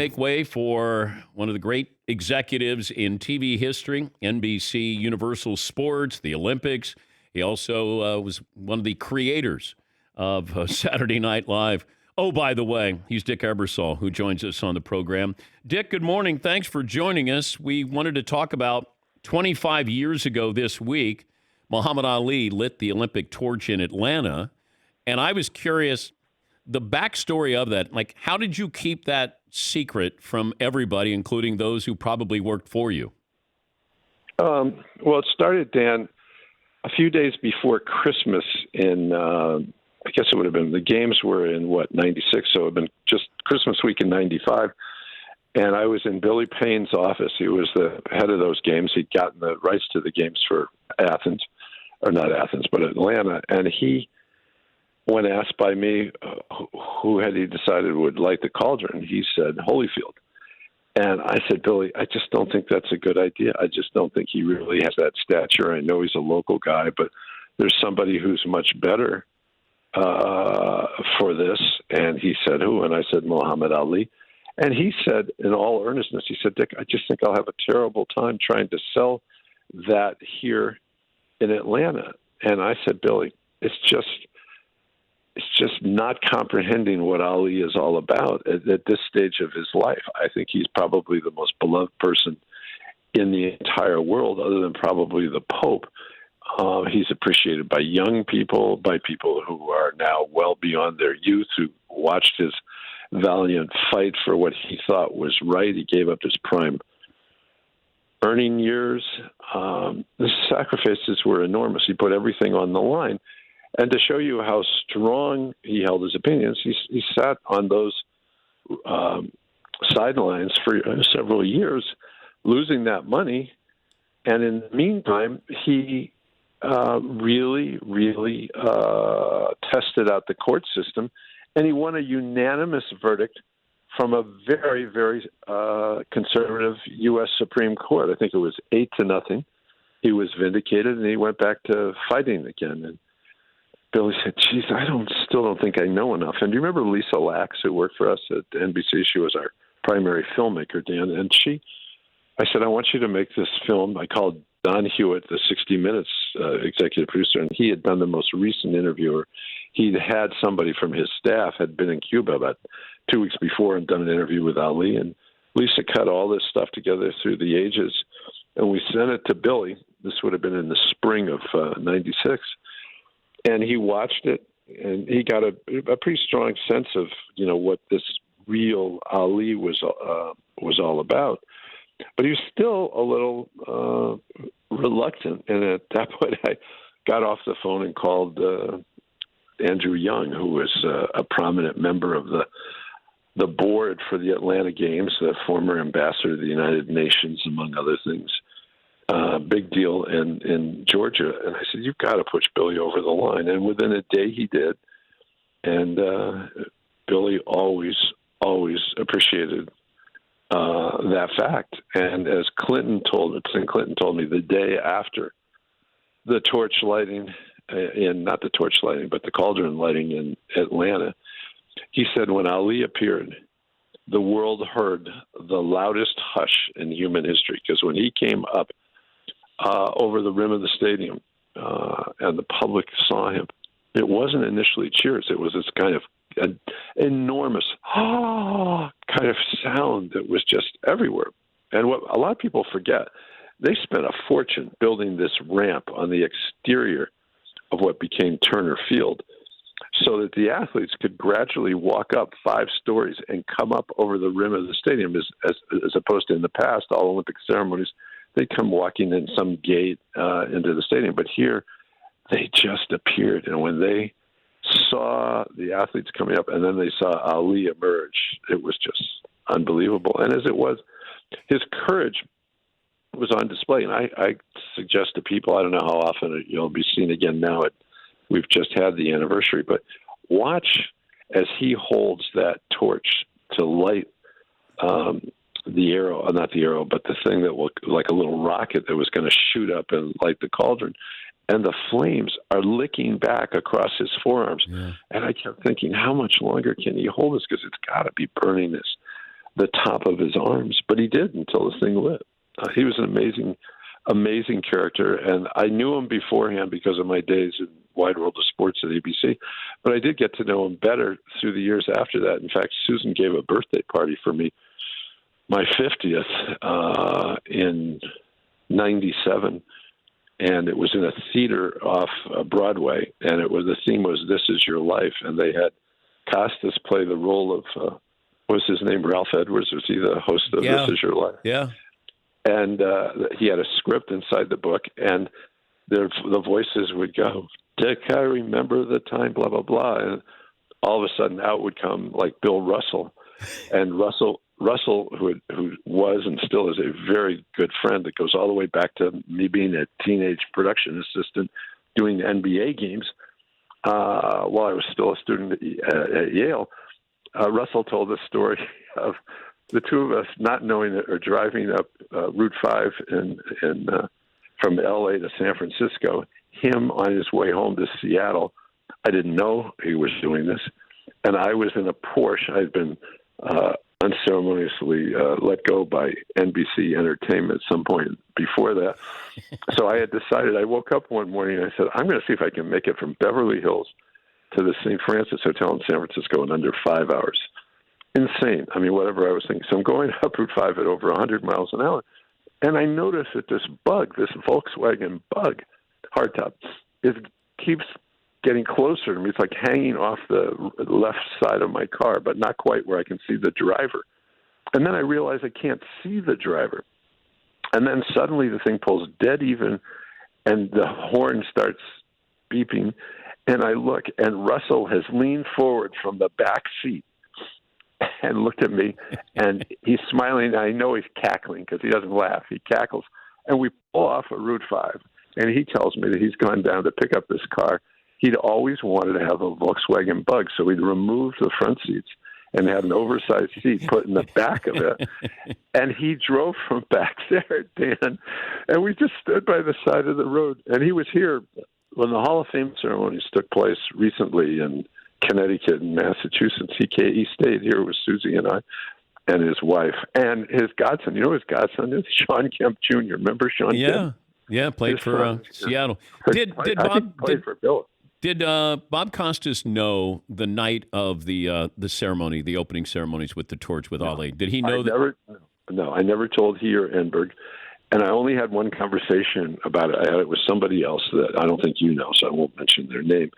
make way for one of the great executives in TV history, NBC Universal Sports, the Olympics. He also was one of the creators of Saturday Night Live. Oh, by the way, he's Dick Ebersol, who joins us on the program. Dick, good morning. Thanks for joining us. We wanted to talk about 25 years ago this week, Muhammad Ali lit the Olympic torch in Atlanta. And I was curious, the backstory of that, like, how did you keep that secret from everybody, including those who probably worked for you? Well, it started, Dan, a few days before Christmas in, I guess it would have been, the games were in, 96, so it would have been just Christmas week in 95. And I was in Billy Payne's office. He was the head of those games. He'd gotten the rights to the games for Athens, or not Athens, but Atlanta. And he, when asked by me who had he decided would light the cauldron, he said Holyfield. And I said, Billy, I just don't think that's a good idea. I just don't think he really has that stature. I know he's a local guy, but there's somebody who's much better for this. And he said, who? And I said, Muhammad Ali. And he said, in all earnestness, he said, Dick, I just think I'll have a terrible time trying to sell that here in Atlanta. And I said, Billy, it's just not comprehending what Ali is all about at this stage of his life. I think he's probably the most beloved person in the entire world, other than probably the Pope. He's appreciated by young people, by people who are now well beyond their youth, who watched his valiant fight for what he thought was right. He gave up his prime earning years. The sacrifices were enormous. He put everything on the line. And to show you how strong he held his opinions, he sat on those sidelines for several years, losing that money. And in the meantime, he really tested out the court system, and he won a unanimous verdict from a very, very conservative U.S. Supreme Court. I think it was 8-0. He was vindicated, and he went back to fighting again. And Billy said, geez, still don't think I know enough. And do you remember Lisa Lax, who worked for us at NBC? She was our primary filmmaker, Dan. And I said, I want you to make this film. I called Don Hewitt, the 60 Minutes executive producer, and he had done the most recent interviewer. He'd had somebody from his staff, had been in Cuba about 2 weeks before and done an interview with Ali. And Lisa cut all this stuff together through the ages, and we sent it to Billy. This would have been in the spring of 96. And he watched it, and he got a pretty strong sense of, what this real Ali was all about. But he was still a little reluctant. And at that point, I got off the phone and called Andrew Young, who was a prominent member of the board for the Atlanta Games, the former ambassador to the United Nations, among other things. Big deal in Georgia. And I said, you've got to push Billy over the line. And within a day he did. And Billy always appreciated that fact. And as President Clinton told me the day after the torch lighting not the torch lighting, but the cauldron lighting in Atlanta, he said when Ali appeared, the world heard the loudest hush in human history, because when he came up over the rim of the stadium and the public saw him, it wasn't initially cheers. It was this kind of an enormous kind of sound that was just everywhere. And what a lot of people forget, they spent a fortune building this ramp on the exterior of what became Turner Field so that the athletes could gradually walk up 5 stories and come up over the rim of the stadium, as opposed to in the past, all Olympic ceremonies, they'd come walking in some gate into the stadium. But here, they just appeared. And when they saw the athletes coming up and then they saw Ali emerge, it was just unbelievable. And as it was, his courage was on display. And I suggest to people, I don't know how often you'll be seen again now. We've just had the anniversary, but watch as he holds that torch to light the arrow, not the arrow, but the thing that looked like a little rocket that was going to shoot up and light the cauldron. And the flames are licking back across his forearms. Yeah. And I kept thinking, how much longer can he hold this? Because it's got to be burning this the top of his arms, but he did until the thing lit. He was an amazing character, and I knew him beforehand because of my days in Wide World of Sports at ABC, but I did get to know him better through the years after that. In fact, Susan gave a birthday party for me, my 50th, in 97, and it was in a theater off Broadway, and the theme was "This Is Your Life," and they had Costas play the role of what was his name, Ralph Edwards? Was he the host of This Is Your Life? Yeah. And he had a script inside the book, and the voices would go, "Dick, I remember the time, blah, blah, blah." And all of a sudden out would come like Bill Russell. And Russell, who was and still is a very good friend that goes all the way back to me being a teenage production assistant doing the NBA games while I was still a student at Yale. Russell told the story of the two of us not knowing it or driving up Route 5 from L.A. to San Francisco, him on his way home to Seattle. I didn't know he was doing this. And I was in a Porsche. I'd been unceremoniously let go by NBC Entertainment at some point before that. So I had decided, I woke up one morning and I said, I'm going to see if I can make it from Beverly Hills to the St. Francis Hotel in San Francisco in under 5 hours. Insane. I mean, whatever I was thinking. So I'm going up Route 5 at over 100 miles an hour. And I notice that this Volkswagen Bug, hardtop, keeps getting closer to me. It's like hanging off the left side of my car, but not quite where I can see the driver. And then I realize I can't see the driver. And then suddenly the thing pulls dead even, and the horn starts beeping. And I look, and Russell has leaned forward from the back seat and looked at me, and he's smiling. I know he's cackling because he doesn't laugh. He cackles. And we pull off of Route 5, and he tells me that he's gone down to pick up this car. He'd always wanted to have a Volkswagen Bug, so he'd removed the front seats and had an oversized seat put in the back of it. And he drove from back there, Dan, and we just stood by the side of the road. And he was here when the Hall of Fame ceremonies took place recently in Connecticut and Massachusetts. He stayed here with Susie and I and his wife and his godson. You know his godson is? Sean Kemp Jr. Remember Sean Kemp? Yeah, played for Seattle. Did Bob Costas know the night of the ceremony, the opening ceremonies with the torch with Ali? Did he know that? No, I never told he or Enberg. And I only had one conversation about it. I had it with somebody else that I don't think you know, so I won't mention their name.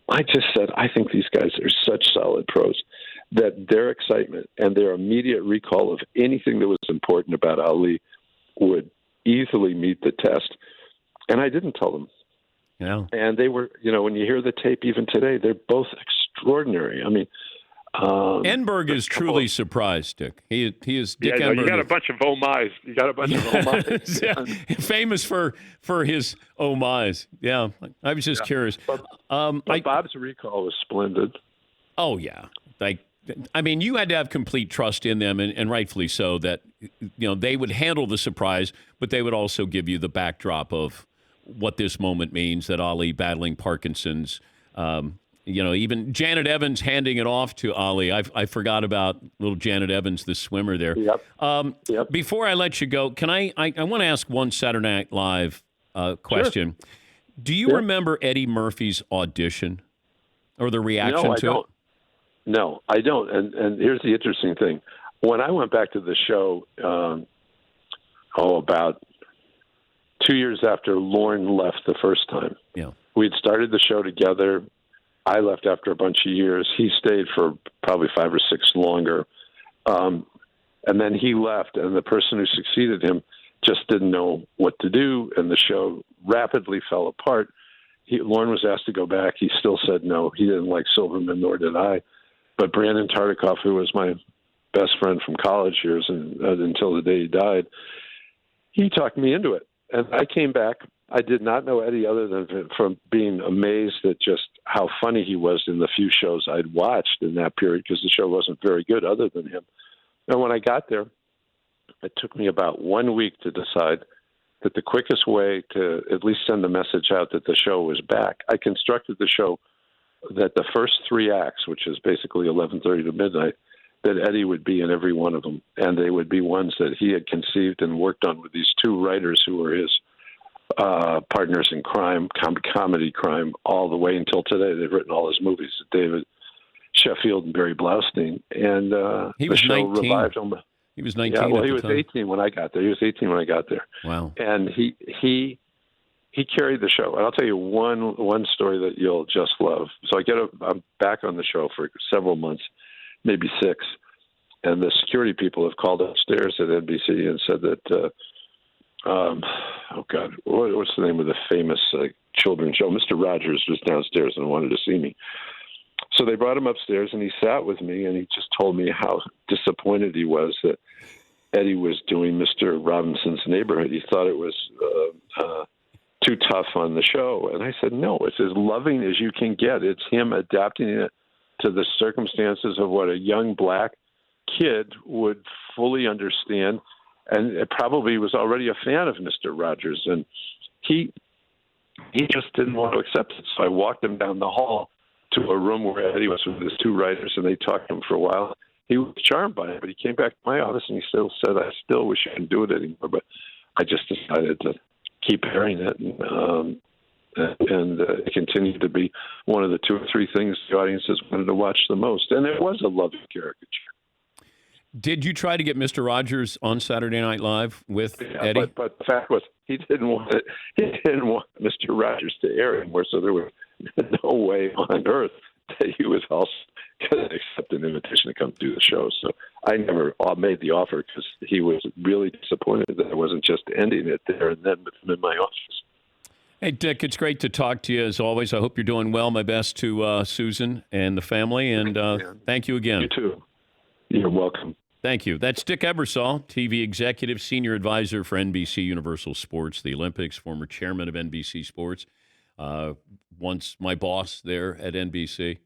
I just said, I think these guys are such solid pros that their excitement and their immediate recall of anything that was important about Ali would easily meet the test. And I didn't tell them. Yeah. And they were, when you hear the tape even today, they're both extraordinary. I mean, Enberg is truly surprised, Dick. He is Dick Enberg. You got a bunch of oh my's. Yeah, famous for his oh my's. Yeah, I was just curious. But Bob's recall was splendid. Oh yeah, I mean, you had to have complete trust in them, and rightfully so. That they would handle the surprise, but they would also give you the backdrop of what this moment means. That Ali battling Parkinson's. Even Janet Evans handing it off to Ali. I forgot about little Janet Evans, the swimmer there. Yep. Before I let you go, can I want to ask one Saturday Night Live question. Sure. Do you remember Eddie Murphy's audition or the reaction to it? No, I don't. And here's the interesting thing. When I went back to the show, about 2 years after Lorne left the first time, we'd started the show together. I left after a bunch of years. He stayed for probably 5 or 6 longer. And then he left, and the person who succeeded him just didn't know what to do, and the show rapidly fell apart. Lorne was asked to go back. He still said no. He didn't like Silverman, nor did I. But Brandon Tartikoff, who was my best friend from college years and until the day he died, he talked me into it. And I came back. I did not know Eddie other than from being amazed at just how funny he was in the few shows I'd watched in that period, because the show wasn't very good other than him. And when I got there, it took me about 1 week to decide that the quickest way to at least send the message out that the show was back, I constructed the show that the first 3 acts, which is basically 11:30 to midnight, that Eddie would be in every one of them, and they would be ones that he had conceived and worked on with these two writers who were his partners in crime, comedy crime, all the way until today. They've written all his movies, David Sheffield and Barry Blaustein, and he was the show 19. revived him. He was 19. Yeah, well, at he the was time. 18 when I got there. He was 18 when I got there. Wow. And he carried the show. And I'll tell you one story that you'll just love. So I'm back on the show for several months, maybe 6, and the security people have called upstairs at NBC and said that, oh God, what's the name of the famous children's show? Mr. Rogers was downstairs and wanted to see me. So they brought him upstairs, and he sat with me, and he just told me how disappointed he was that Eddie was doing Mr. Robinson's Neighborhood. He thought it was too tough on the show. And I said, no, it's as loving as you can get. It's him adapting it to the circumstances of what a young black kid would fully understand. And it probably was already a fan of Mr. Rogers. And he just didn't want to accept it. So I walked him down the hall to a room where Eddie was with his two writers, and they talked to him for a while. He was charmed by it, but he came back to my office and he still said, I still wish I couldn't do it anymore. But I just decided to keep airing it. And it continued to be one of the 2 or 3 things the audiences wanted to watch the most. And it was a loving caricature. Did you try to get Mr. Rogers on Saturday Night Live with Eddie? But the fact was, he didn't want it. He didn't want Mr. Rogers to air anymore, so there was no way on earth that he was also going to accept an invitation to come do the show. So I never made the offer because he was really disappointed that I wasn't just ending it there and then with him in my office. Hey, Dick, it's great to talk to you as always. I hope you're doing well. My best to Susan and the family, and thank you again. You too. You're welcome. Thank you. That's Dick Ebersol, TV executive, senior advisor for NBC Universal Sports, the Olympics, former chairman of NBC Sports, once my boss there at NBC.